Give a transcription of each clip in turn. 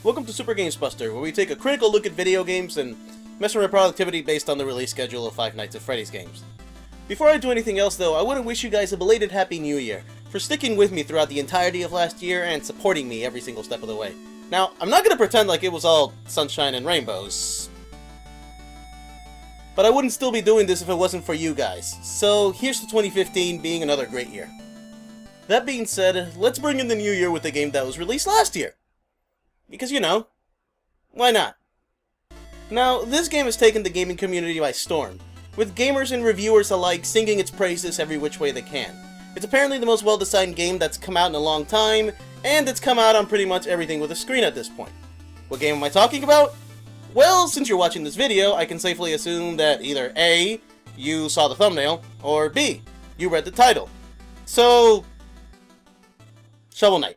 Welcome to Super Games Buster, where we take a critical look at video games and mess with our productivity based on the release schedule of Five Nights at Freddy's games. Before I do anything else though, I want to wish you guys a belated Happy New Year for sticking with me throughout the entirety of last year and supporting me every single step of the way. Now, I'm not going to pretend like it was all sunshine and rainbows, but I wouldn't still be doing this if it wasn't for you guys. So here's to 2015 being another great year. That being said, let's bring in the new year with a game that was released last year. Because, you know, why not? Now, this game has taken the gaming community by storm, with gamers and reviewers alike singing its praises every which way they can. It's apparently the most well-designed game that's come out in a long time, and it's come out on pretty much everything with a screen at this point. What game am I talking about? Well, since you're watching this video, I can safely assume that either A, you saw the thumbnail, or B, you read the title. So, Shovel Knight.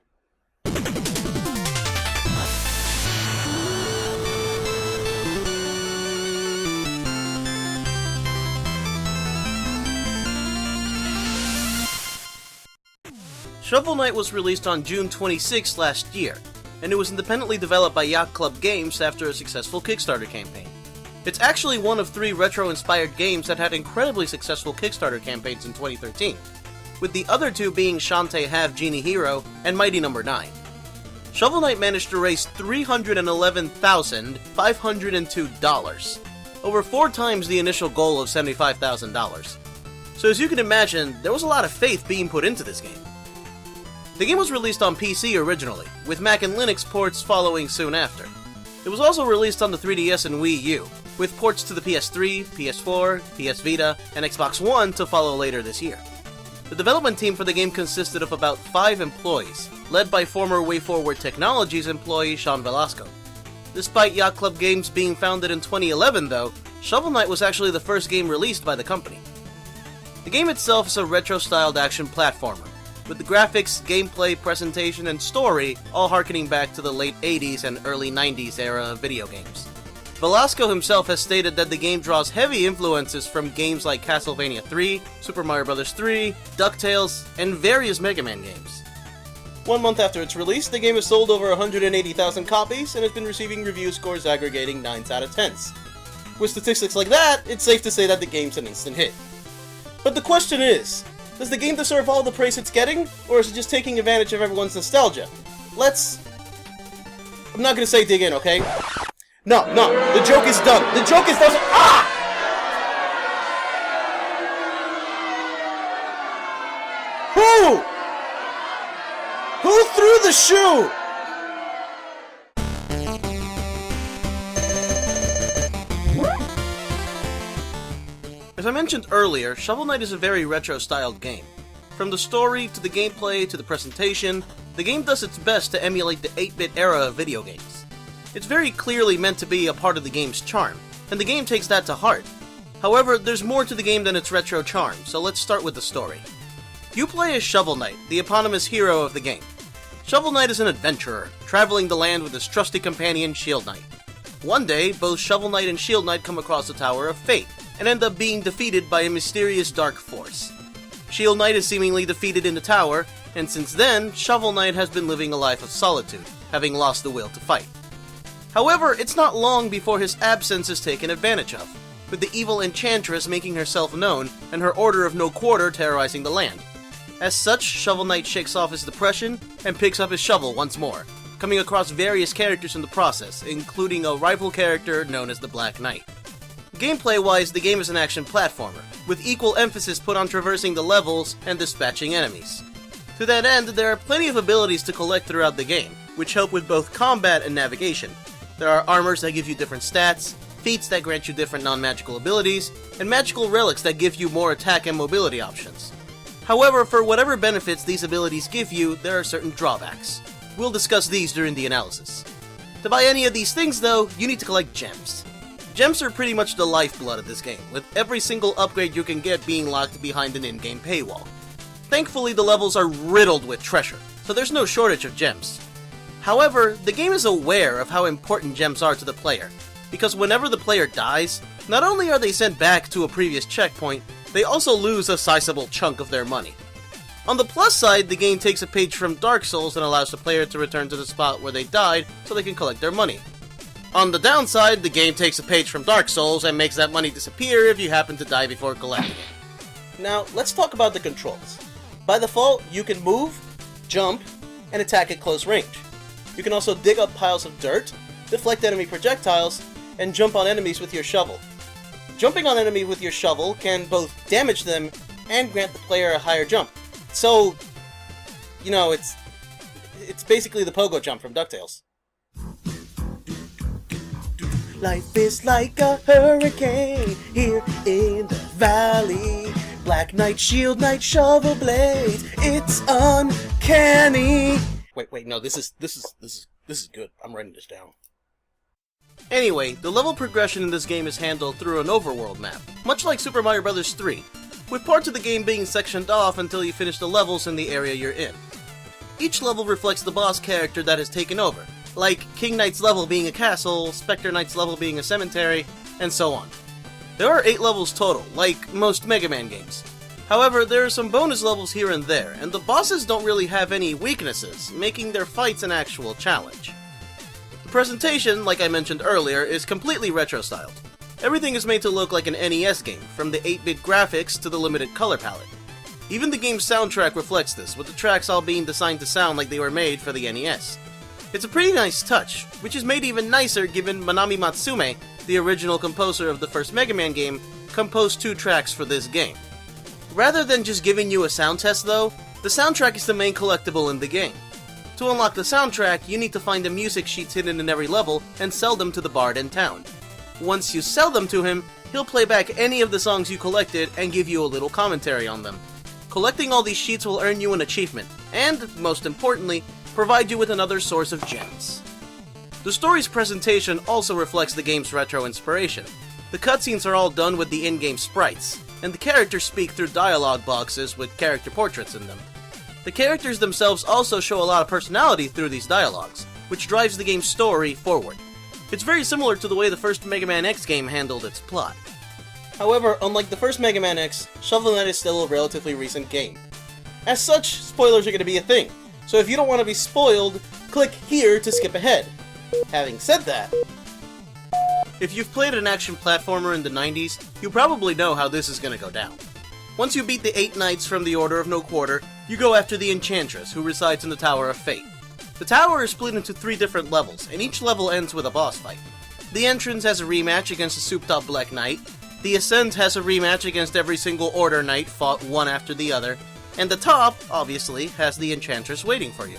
Shovel Knight was released on June 26 last year, and it was independently developed by Yacht Club Games after a successful Kickstarter campaign. It's actually one of 3 retro-inspired games that had incredibly successful Kickstarter campaigns in 2013, with the other 2 being Shantae Have Genie Hero and Mighty No. 9. Shovel Knight managed to raise $311,502, over 4 times the initial goal of $75,000. So as you can imagine, there was a lot of faith being put into this game. The game was released on PC originally, with Mac and Linux ports following soon after. It was also released on the 3DS and Wii U, with ports to the PS3, PS4, PS Vita, and Xbox One to follow later this year. The development team for the game consisted of about 5 employees, led by former WayForward Technologies employee Sean Velasco. Despite Yacht Club Games being founded in 2011 though, Shovel Knight was actually the first game released by the company. The game itself is a retro-styled action platformer, with the graphics, gameplay, presentation, and story all harkening back to the late 80s and early 90s era of video games. Velasco himself has stated that the game draws heavy influences from games like Castlevania 3, Super Mario Bros. 3, DuckTales, and various Mega Man games. 1 month after its release, the game has sold over 180,000 copies and has been receiving review scores aggregating 9s out of 10s. With statistics like that, it's safe to say that the game's an instant hit. But the question is, does the game deserve all the praise it's getting, or is it just taking advantage of everyone's nostalgia? I'm not gonna say dig in, okay? No, the joke is done. The joke is done. Ah! Who threw the shoe? As I mentioned earlier, Shovel Knight is a very retro-styled game. From the story, to the gameplay, to the presentation, the game does its best to emulate the 8-bit era of video games. It's very clearly meant to be a part of the game's charm, and the game takes that to heart. However, there's more to the game than its retro charm, so let's start with the story. You play as Shovel Knight, the eponymous hero of the game. Shovel Knight is an adventurer, traveling the land with his trusty companion Shield Knight. One day, both Shovel Knight and Shield Knight come across the Tower of Fate, and end up being defeated by a mysterious dark force. Shield Knight is seemingly defeated in the tower, and since then, Shovel Knight has been living a life of solitude, having lost the will to fight. However, it's not long before his absence is taken advantage of, with the evil Enchantress making herself known and her Order of No Quarter terrorizing the land. As such, Shovel Knight shakes off his depression and picks up his shovel once more, coming across various characters in the process, including a rival character known as the Black Knight. Gameplay-wise, the game is an action platformer, with equal emphasis put on traversing the levels and dispatching enemies. To that end, there are plenty of abilities to collect throughout the game, which help with both combat and navigation. There are armors that give you different stats, feats that grant you different non-magical abilities, and magical relics that give you more attack and mobility options. However, for whatever benefits these abilities give you, there are certain drawbacks. We'll discuss these during the analysis. To buy any of these things though, you need to collect gems. Gems are pretty much the lifeblood of this game, with every single upgrade you can get being locked behind an in-game paywall. Thankfully, the levels are riddled with treasure, so there's no shortage of gems. However, the game is aware of how important gems are to the player, because whenever the player dies, not only are they sent back to a previous checkpoint, they also lose a sizable chunk of their money. On the plus side, the game takes a page from Dark Souls and allows the player to return to the spot where they died so they can collect their money. On the downside, the game takes a page from Dark Souls and makes that money disappear if you happen to die before collecting it. Now, let's talk about the controls. By default, you can move, jump, and attack at close range. You can also dig up piles of dirt, deflect enemy projectiles, and jump on enemies with your shovel. Jumping on enemies with your shovel can both damage them and grant the player a higher jump. So, you know, it's basically the pogo jump from DuckTales. Life is like a hurricane here in the valley. Black Knight, Shield Knight, Shovel Blade. It's uncanny. Wait, no, this is good. I'm writing this down. Anyway, the level progression in this game is handled through an overworld map, much like Super Mario Bros. 3, with parts of the game being sectioned off until you finish the levels in the area you're in. Each level reflects the boss character that has taken over, like King Knight's level being a castle, Spectre Knight's level being a cemetery, and so on. There are 8 levels total, like most Mega Man games. However, there are some bonus levels here and there, and the bosses don't really have any weaknesses, making their fights an actual challenge. The presentation, like I mentioned earlier, is completely retro-styled. Everything is made to look like an NES game, from the 8-bit graphics to the limited color palette. Even the game's soundtrack reflects this, with the tracks all being designed to sound like they were made for the NES. It's a pretty nice touch, which is made even nicer given Manami Matsume, the original composer of the first Mega Man game, composed 2 tracks for this game. Rather than just giving you a sound test though, the soundtrack is the main collectible in the game. To unlock the soundtrack, you need to find the music sheets hidden in every level and sell them to the bard in town. Once you sell them to him, he'll play back any of the songs you collected and give you a little commentary on them. Collecting all these sheets will earn you an achievement, and, most importantly, provide you with another source of gems. The story's presentation also reflects the game's retro inspiration. The cutscenes are all done with the in-game sprites, and the characters speak through dialogue boxes with character portraits in them. The characters themselves also show a lot of personality through these dialogues, which drives the game's story forward. It's very similar to the way the first Mega Man X game handled its plot. However, unlike the first Mega Man X, Shovel Knight is still a relatively recent game. As such, spoilers are going to be a thing, so if you don't want to be spoiled, click here to skip ahead. Having said that, if you've played an action platformer in the 90s, you probably know how this is going to go down. Once you beat the 8 knights from the Order of No Quarter, you go after the Enchantress, who resides in the Tower of Fate. The tower is split into 3 different levels, and each level ends with a boss fight. The entrance has a rematch against the Souped-Up Black Knight, the Ascent has a rematch against every single Order Knight fought one after the other, and the top, obviously, has the Enchantress waiting for you.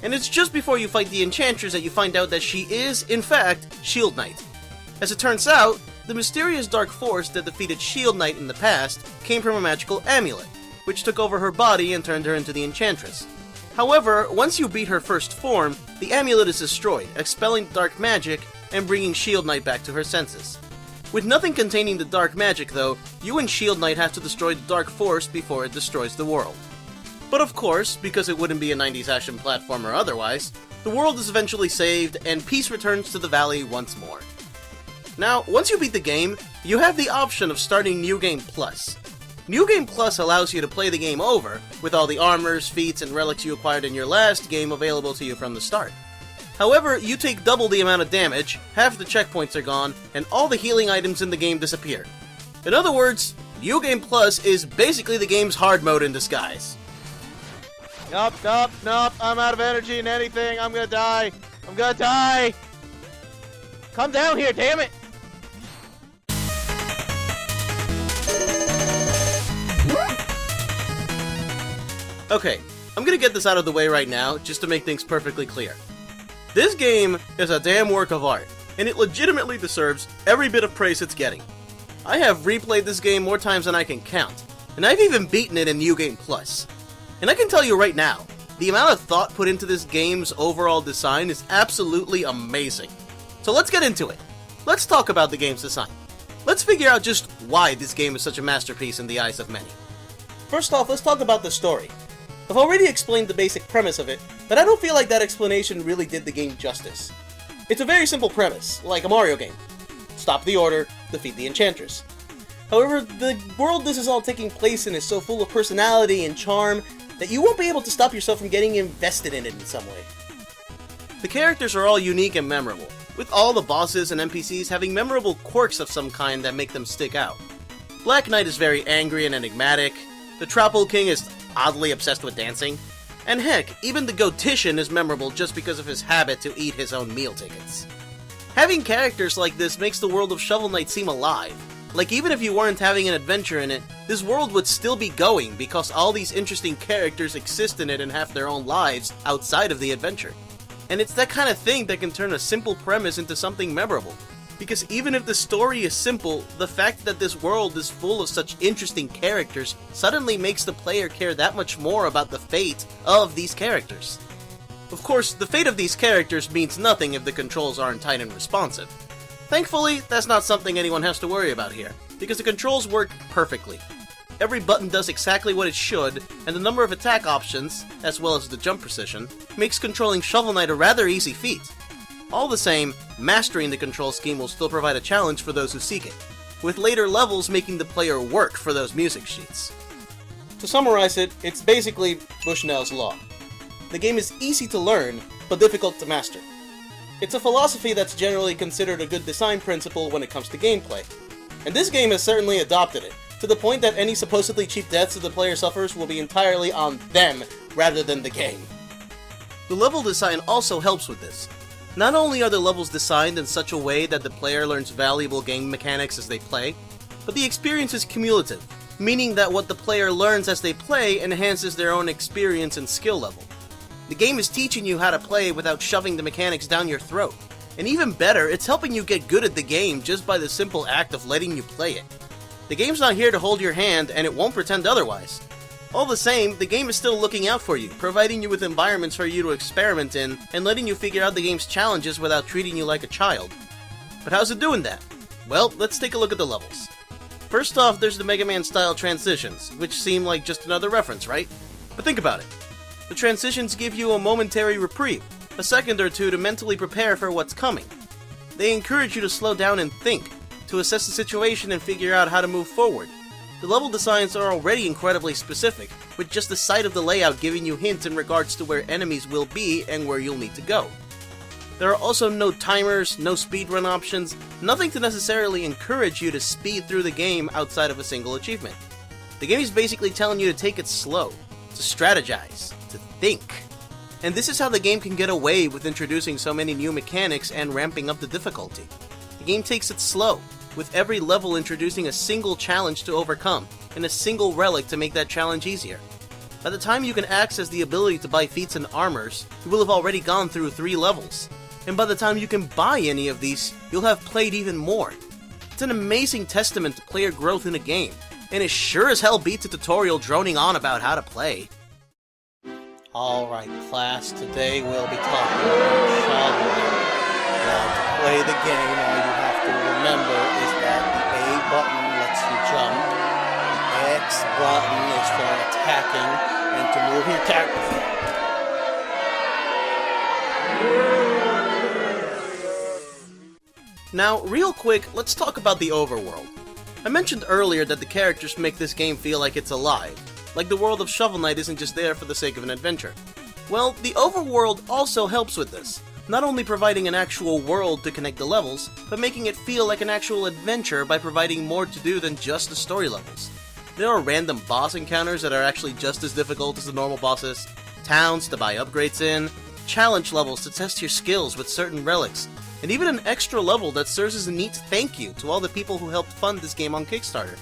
And it's just before you fight the Enchantress that you find out that she is, in fact, Shield Knight. As it turns out, the mysterious dark force that defeated Shield Knight in the past came from a magical amulet, which took over her body and turned her into the Enchantress. However, once you beat her first form, the amulet is destroyed, expelling dark magic and bringing Shield Knight back to her senses. With nothing containing the dark magic though, you and Shield Knight have to destroy the dark force before it destroys the world. But of course, because it wouldn't be a 90s action platformer otherwise, the world is eventually saved and peace returns to the valley once more. Now, once you beat the game, you have the option of starting New Game Plus. New Game Plus allows you to play the game over, with all the armors, feats, and relics you acquired in your last game available to you from the start. However, you take double the amount of damage, half the checkpoints are gone, and all the healing items in the game disappear. In other words, New Game Plus is basically the game's hard mode in disguise. Nope, I'm out of energy and anything, I'm gonna die! Come down here, damn it! Okay, I'm gonna get this out of the way right now, just to make things perfectly clear. This game is a damn work of art, and it legitimately deserves every bit of praise it's getting. I have replayed this game more times than I can count, and I've even beaten it in New Game Plus. And I can tell you right now, the amount of thought put into this game's overall design is absolutely amazing. So let's get into it. Let's talk about the game's design. Let's figure out just why this game is such a masterpiece in the eyes of many. First off, let's talk about the story. I've already explained the basic premise of it, but I don't feel like that explanation really did the game justice. It's a very simple premise, like a Mario game. Stop the Order, defeat the Enchantress. However, the world this is all taking place in is so full of personality and charm that you won't be able to stop yourself from getting invested in it in some way. The characters are all unique and memorable, with all the bosses and NPCs having memorable quirks of some kind that make them stick out. Black Knight is very angry and enigmatic, the Trapple King is oddly obsessed with dancing, and heck, even the Goatician is memorable just because of his habit to eat his own meal tickets. Having characters like this makes the world of Shovel Knight seem alive. Like, even if you weren't having an adventure in it, this world would still be going because all these interesting characters exist in it and have their own lives outside of the adventure. And it's that kind of thing that can turn a simple premise into something memorable. Because even if the story is simple, the fact that this world is full of such interesting characters suddenly makes the player care that much more about the fate of these characters. Of course, the fate of these characters means nothing if the controls aren't tight and responsive. Thankfully, that's not something anyone has to worry about here, because the controls work perfectly. Every button does exactly what it should, and the number of attack options, as well as the jump precision, makes controlling Shovel Knight a rather easy feat. All the same, mastering the control scheme will still provide a challenge for those who seek it, with later levels making the player work for those music sheets. To summarize it, it's basically Bushnell's Law. The game is easy to learn, but difficult to master. It's a philosophy that's generally considered a good design principle when it comes to gameplay, and this game has certainly adopted it, to the point that any supposedly cheap deaths that the player suffers will be entirely on them rather than the game. The level design also helps with this. Not only are the levels designed in such a way that the player learns valuable game mechanics as they play, but the experience is cumulative, meaning that what the player learns as they play enhances their own experience and skill level. The game is teaching you how to play without shoving the mechanics down your throat, and even better, it's helping you get good at the game just by the simple act of letting you play it. The game's not here to hold your hand, and it won't pretend otherwise. All the same, the game is still looking out for you, providing you with environments for you to experiment in, and letting you figure out the game's challenges without treating you like a child. But how's it doing that? Well, let's take a look at the levels. First off, there's the Mega Man style transitions, which seem like just another reference, right? But think about it. The transitions give you a momentary reprieve, a second or two to mentally prepare for what's coming. They encourage you to slow down and think, to assess the situation and figure out how to move forward. The level designs are already incredibly specific, with just the sight of the layout giving you hints in regards to where enemies will be and where you'll need to go. There are also no timers, no speedrun options, nothing to necessarily encourage you to speed through the game outside of a single achievement. The game is basically telling you to take it slow, to strategize, to think. And this is how the game can get away with introducing so many new mechanics and ramping up the difficulty. The game takes it slow, with every level introducing a single challenge to overcome, and a single relic to make that challenge easier. By the time you can access the ability to buy feats and armors, you will have already gone through 3 levels. And by the time you can buy any of these, you'll have played even more. It's an amazing testament to player growth in a game, and it sure as hell beats a tutorial droning on about how to play. Alright class, today we'll be talking about Shovel Knight. Now to play the game, all you have to remember is that the A button lets you jump, the X button is for attacking, and to move your character. Now, real quick, let's talk about the overworld. I mentioned earlier that the characters make this game feel like it's alive, like the world of Shovel Knight isn't just there for the sake of an adventure. Well, the overworld also helps with this, not only providing an actual world to connect the levels, but making it feel like an actual adventure by providing more to do than just the story levels. There are random boss encounters that are actually just as difficult as the normal bosses, towns to buy upgrades in, challenge levels to test your skills with certain relics, and even an extra level that serves as a neat thank you to all the people who helped fund this game on Kickstarter.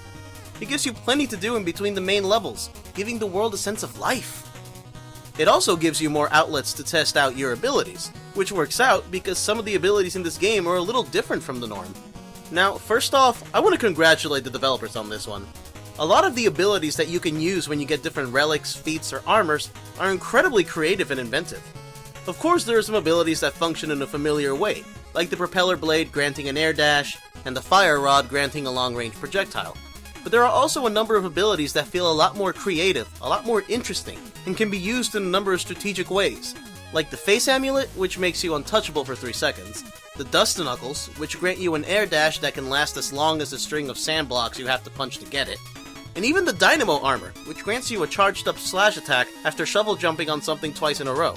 It gives you plenty to do in between the main levels, giving the world a sense of life. It also gives you more outlets to test out your abilities, which works out because some of the abilities in this game are a little different from the norm. Now, first off, I want to congratulate the developers on this one. A lot of the abilities that you can use when you get different relics, feats, or armors are incredibly creative and inventive. Of course, there are some abilities that function in a familiar way, like the propeller blade granting an air dash, and the fire rod granting a long-range projectile. But there are also a number of abilities that feel a lot more creative, a lot more interesting, and can be used in a number of strategic ways, like the face amulet, which makes you untouchable for 3 seconds, the dust knuckles, which grant you an air dash that can last as long as the string of sand blocks you have to punch to get it, and even the Dynamo armor, which grants you a charged up slash attack after shovel jumping on something twice in a row.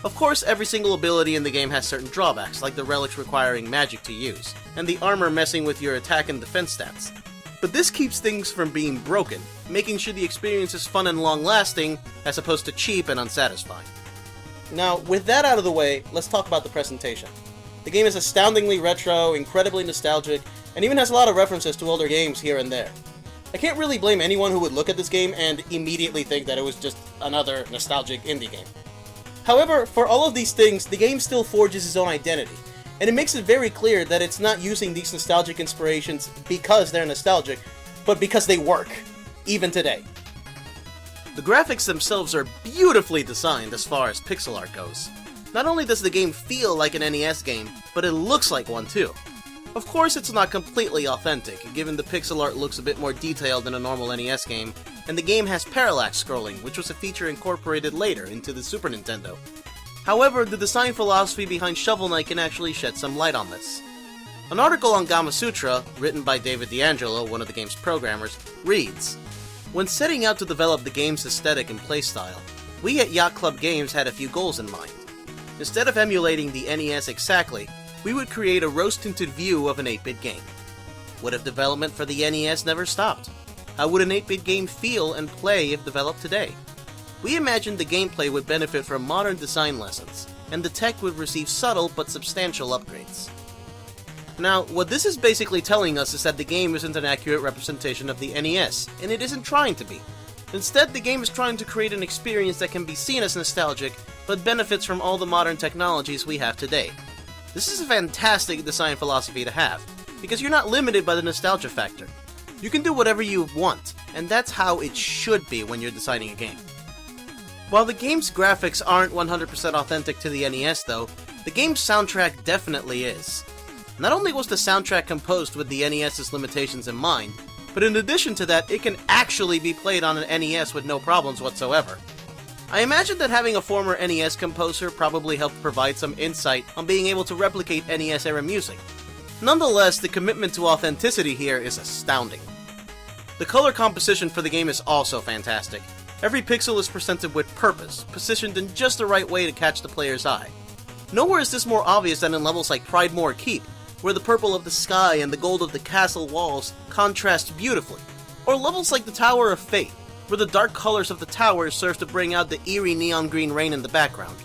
Of course, every single ability in the game has certain drawbacks, like the relics requiring magic to use, and the armor messing with your attack and defense stats. But this keeps things from being broken, making sure the experience is fun and long-lasting, as opposed to cheap and unsatisfying. Now, with that out of the way, let's talk about the presentation. The game is astoundingly retro, incredibly nostalgic, and even has a lot of references to older games here and there. I can't really blame anyone who would look at this game and immediately think that it was just another nostalgic indie game. However, for all of these things, the game still forges its own identity, and it makes it very clear that it's not using these nostalgic inspirations because they're nostalgic, but because they work, even today. The graphics themselves are beautifully designed as far as pixel art goes. Not only does the game feel like an NES game, but it looks like one too. Of course, it's not completely authentic, given the pixel art looks a bit more detailed than a normal NES game, and the game has parallax scrolling, which was a feature incorporated later into the Super Nintendo. However, the design philosophy behind Shovel Knight can actually shed some light on this. An article on Gamasutra, written by David D'Angelo, one of the game's programmers, reads, "When setting out to develop the game's aesthetic and playstyle, we at Yacht Club Games had a few goals in mind. Instead of emulating the NES exactly, we would create a rose-tinted view of an 8-bit game. What if development for the NES never stopped? How would an 8-bit game feel and play if developed today? We imagined the gameplay would benefit from modern design lessons, and the tech would receive subtle but substantial upgrades." Now, what this is basically telling us is that the game isn't an accurate representation of the NES, and it isn't trying to be. Instead, the game is trying to create an experience that can be seen as nostalgic, but benefits from all the modern technologies we have today. This is a fantastic design philosophy to have, because you're not limited by the nostalgia factor. You can do whatever you want, and that's how it should be when you're designing a game. While the game's graphics aren't 100% authentic to the NES though, the game's soundtrack definitely is. Not only was the soundtrack composed with the NES's limitations in mind, but in addition to that, it can actually be played on an NES with no problems whatsoever. I imagine that having a former NES composer probably helped provide some insight on being able to replicate NES-era music. Nonetheless, the commitment to authenticity here is astounding. The color composition for the game is also fantastic. Every pixel is presented with purpose, positioned in just the right way to catch the player's eye. Nowhere is this more obvious than in levels like Pridemore Keep, where the purple of the sky and the gold of the castle walls contrast beautifully, or levels like the Tower of Fate, where the dark colors of the towers serve to bring out the eerie neon green rain in the background.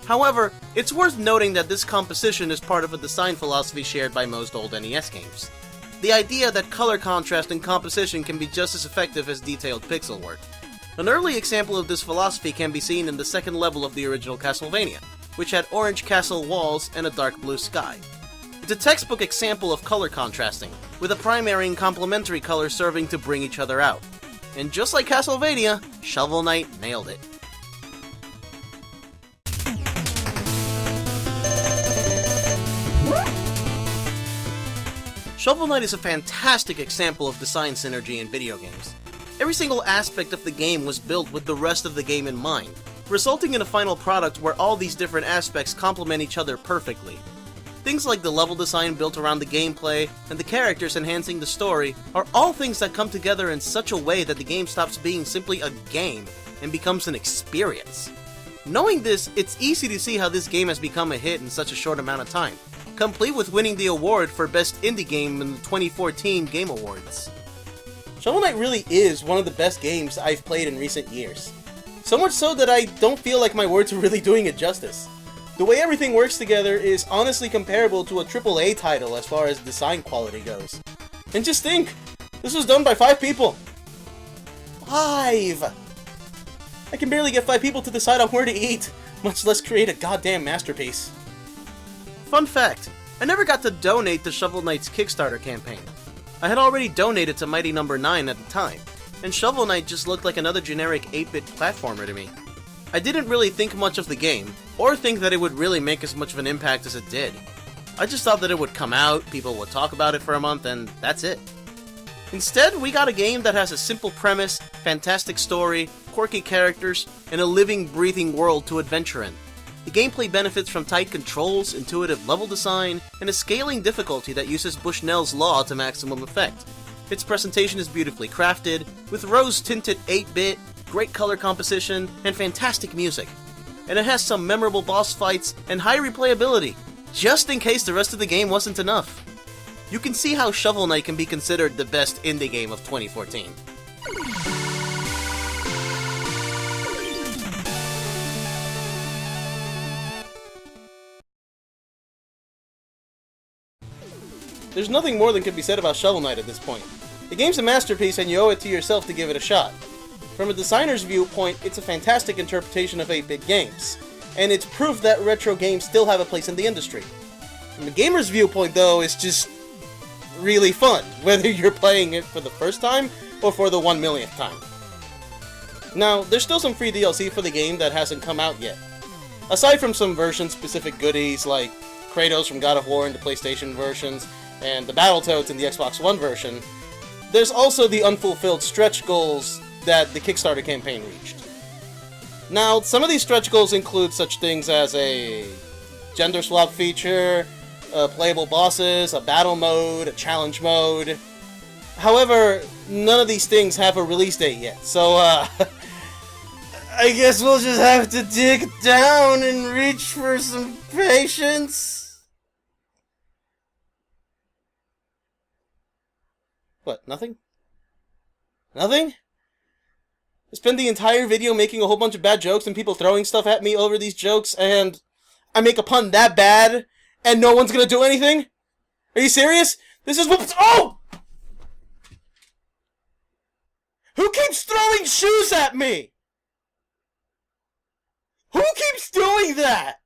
However, it's worth noting that this composition is part of a design philosophy shared by most old NES games. The idea that color contrast and composition can be just as effective as detailed pixel work. An early example of this philosophy can be seen in the second level of the original Castlevania, which had orange castle walls and a dark blue sky. It's a textbook example of color contrasting, with a primary and complementary color serving to bring each other out. And just like Castlevania, Shovel Knight nailed it. Shovel Knight is a fantastic example of design synergy in video games. Every single aspect of the game was built with the rest of the game in mind, resulting in a final product where all these different aspects complement each other perfectly. Things like the level design built around the gameplay, and the characters enhancing the story, are all things that come together in such a way that the game stops being simply a game and becomes an experience. Knowing this, it's easy to see how this game has become a hit in such a short amount of time, complete with winning the award for Best Indie Game in the 2014 Game Awards. Shovel Knight really is one of the best games I've played in recent years. So much so that I don't feel like my words are really doing it justice. The way everything works together is honestly comparable to a AAA title as far as design quality goes. And just think, this was done by 5 people. 5! I can barely get 5 people to decide on where to eat, much less create a goddamn masterpiece. Fun fact, I never got to donate to Shovel Knight's Kickstarter campaign. I had already donated to Mighty No. 9 at the time, and Shovel Knight just looked like another generic 8-bit platformer to me. I didn't really think much of the game, or think that it would really make as much of an impact as it did. I just thought that it would come out, people would talk about it for a month, and that's it. Instead, we got a game that has a simple premise, fantastic story, quirky characters, and a living, breathing world to adventure in. The gameplay benefits from tight controls, intuitive level design, and a scaling difficulty that uses Bushnell's law to maximum effect. Its presentation is beautifully crafted, with rose-tinted 8-bit, great color composition, and fantastic music. And it has some memorable boss fights and high replayability, just in case the rest of the game wasn't enough. You can see how Shovel Knight can be considered the best indie game of 2014. There's nothing more than can be said about Shovel Knight at this point. The game's a masterpiece and you owe it to yourself to give it a shot. From a designer's viewpoint, it's a fantastic interpretation of 8-bit games, and it's proof that retro games still have a place in the industry. From a gamer's viewpoint though, it's just really fun, whether you're playing it for the first time or for the 1,000,000th time. Now, there's still some free DLC for the game that hasn't come out yet. Aside from some version-specific goodies like Kratos from God of War in the PlayStation versions, and the Battletoads in the Xbox One version, there's also the unfulfilled stretch goals that the Kickstarter campaign reached. Now, some of these stretch goals include such things as a gender swap feature, playable bosses, a battle mode, a challenge mode. However, none of these things have a release date yet, so I guess we'll just have to dig down and reach for some patience. What, nothing? Nothing? I spend the entire video making a whole bunch of bad jokes and people throwing stuff at me over these jokes, and I make a pun that bad, and no one's gonna do anything? Are you serious? This is what— oh! Who keeps throwing shoes at me? Who keeps doing that?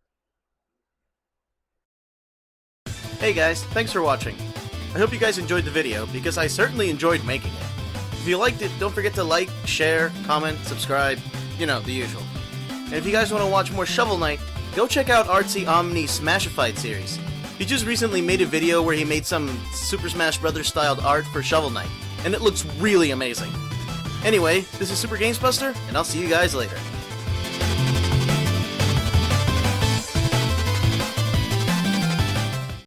Hey guys, thanks for watching. I hope you guys enjoyed the video, because I certainly enjoyed making it. If you liked it, don't forget to like, share, comment, subscribe, you know, the usual. And if you guys want to watch more Shovel Knight, go check out Artsy Omni's SMASHIFIED series. He just recently made a video where he made some Super Smash Bros. Styled art for Shovel Knight, and it looks really amazing. Anyway, this is Super Gamesbuster, and I'll see you guys later.